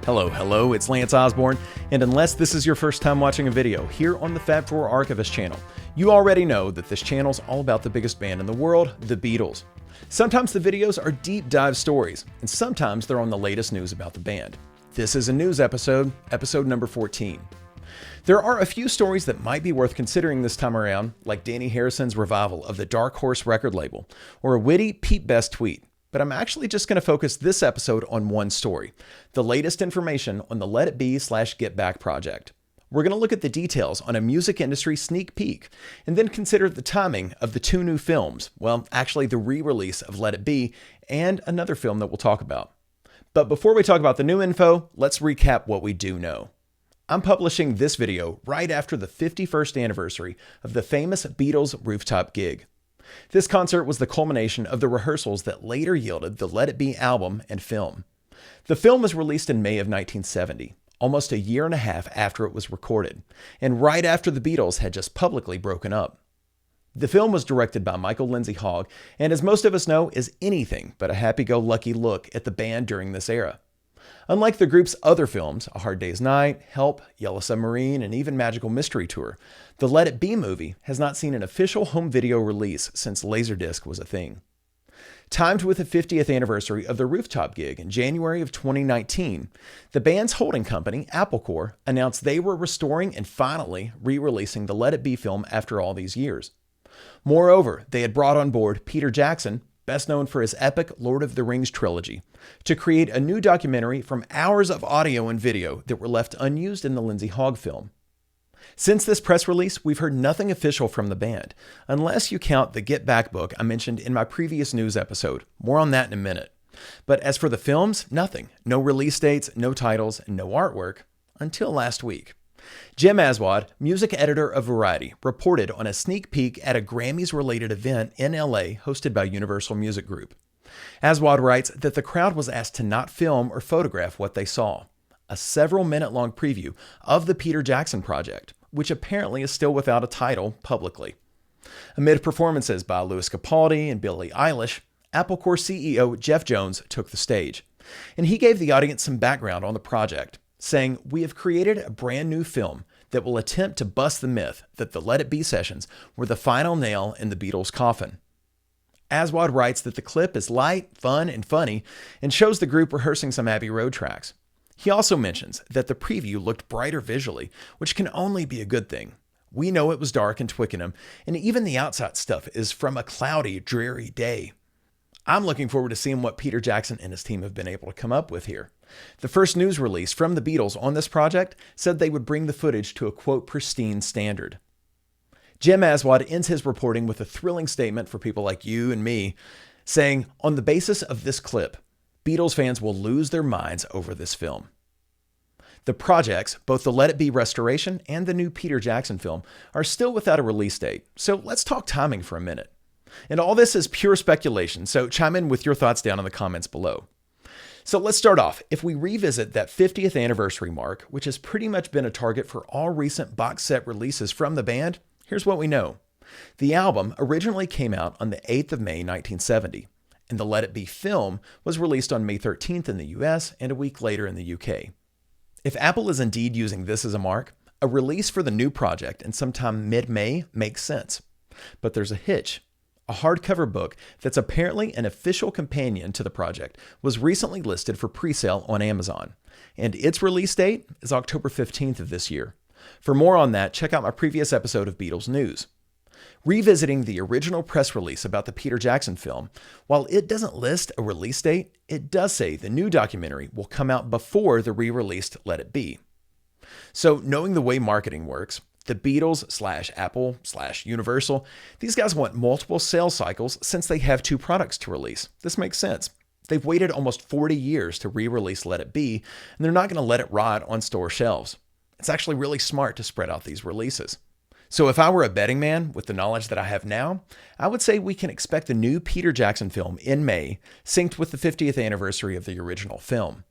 Hello, it's Lance Osborne, and unless this is your first time watching a video here on the Fab Four Archivist channel, you already know that this channel's all about the biggest band in the world, the Beatles. Sometimes the videos are deep dive stories, and sometimes they're on the latest news about the band. This is a news episode number 14. There are a few stories that might be worth considering this time around, like Danny Harrison's revival of the Dark Horse record label, or a witty Pete Best tweet. But I'm actually just going to focus this episode on one story, the latest information on the Let It Be / Get Back project. We're going to look at the details on a music industry sneak peek, and then consider the timing of the two new films, well, actually the re-release of Let It Be, and another film that we'll talk about. But before we talk about the new info, let's recap what we do know. I'm publishing this video right after the 51st anniversary of the famous Beatles rooftop gig. This concert was the culmination of the rehearsals that later yielded the Let It Be album and film. The film was released in May of 1970, almost a year and a half after it was recorded, and right after the Beatles had just publicly broken up. The film was directed by Michael Lindsay Hogg, and as most of us know, is anything but a happy-go-lucky look at the band during this era. Unlike the group's other films, A Hard Day's Night, Help, Yellow Submarine, and even Magical Mystery Tour, the Let It Be movie has not seen an official home video release since Laserdisc was a thing. Timed with the 50th anniversary of the rooftop gig in January of 2019, the band's holding company, Apple Corps, announced they were restoring and finally re-releasing the Let It Be film after all these years. Moreover, they had brought on board Peter Jackson, best known for his epic Lord of the Rings trilogy, to create a new documentary from hours of audio and video that were left unused in the Lindsay Hogg film. Since this press release, we've heard nothing official from the band, unless you count the Get Back book I mentioned in my previous news episode. More on that in a minute. But as for the films, nothing. No release dates, no titles, and no artwork, until last week. Jim Aswad, music editor of Variety, reported on a sneak peek at a Grammys-related event in LA hosted by Universal Music Group. Aswad writes that the crowd was asked to not film or photograph what they saw. A several-minute-long preview of the Peter Jackson project, which apparently is still without a title publicly. Amid performances by Louis Capaldi and Billie Eilish, Apple Corps CEO Jeff Jones took the stage, and he gave the audience some background on the project, saying, "We have created a brand new film that will attempt to bust the myth that the Let It Be sessions were the final nail in the Beatles' coffin." Aswad writes that the clip is light, fun, and funny, and shows the group rehearsing some Abbey Road tracks. He also mentions that the preview looked brighter visually, which can only be a good thing. We know it was dark in Twickenham, and even the outside stuff is from a cloudy, dreary day. I'm looking forward to seeing what Peter Jackson and his team have been able to come up with here. The first news release from the Beatles on this project said they would bring the footage to a quote pristine standard. Jim Aswad ends his reporting with a thrilling statement for people like you and me, saying, "On the basis of this clip, Beatles fans will lose their minds over this film." The projects, both the Let It Be restoration and the new Peter Jackson film, are still without a release date, so let's talk timing for a minute. And all this is pure speculation, so chime in with your thoughts down in the comments below. So let's start off. If we revisit that 50th anniversary mark, which has pretty much been a target for all recent box set releases from the band, here's what we know. The album originally came out on the 8th of May 1970, and the Let It Be film was released on May 13th in the US and a week later in the UK. If Apple is indeed using this as a mark, a release for the new project in sometime mid-May makes sense. But there's a hitch. A hardcover book that's apparently an official companion to the project was recently listed for pre-sale on Amazon, and its release date is October 15th of this year. For more on that, check out my previous episode of Beatles News. Revisiting the original press release about the Peter Jackson film, while it doesn't list a release date, it does say the new documentary will come out before the re-released Let It Be. So knowing the way marketing works, the Beatles / Apple / Universal, these guys want multiple sales cycles since they have two products to release. This makes sense. They've waited almost 40 years to re-release Let It Be, and they're not going to let it rot on store shelves. It's actually really smart to spread out these releases. So if I were a betting man with the knowledge that I have now, I would say we can expect the new Peter Jackson film in May, synced with the 50th anniversary of the original film.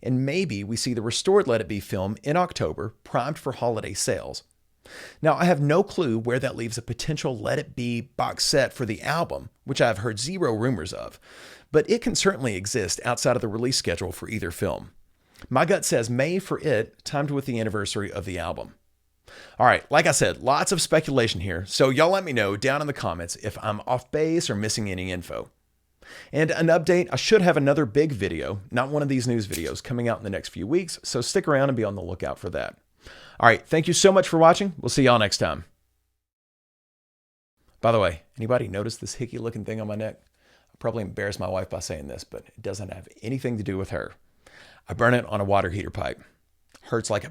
And maybe we see the restored Let It Be film in October, primed for holiday sales. Now, I have no clue where that leaves a potential Let It Be box set for the album, which I've heard zero rumors of, but it can certainly exist outside of the release schedule for either film. My gut says May for it, timed with the anniversary of the album. All right, like I said, lots of speculation here, so y'all let me know down in the comments if I'm off base or missing any info. And an update, I should have another big video, not one of these news videos, coming out in the next few weeks, so stick around and be on the lookout for that. All right, thank you so much for watching. We'll see y'all next time. By the way, anybody notice this hickey looking thing on my neck? I probably embarrassed my wife by saying this, but it doesn't have anything to do with her. I burn it on a water heater pipe. Hurts like a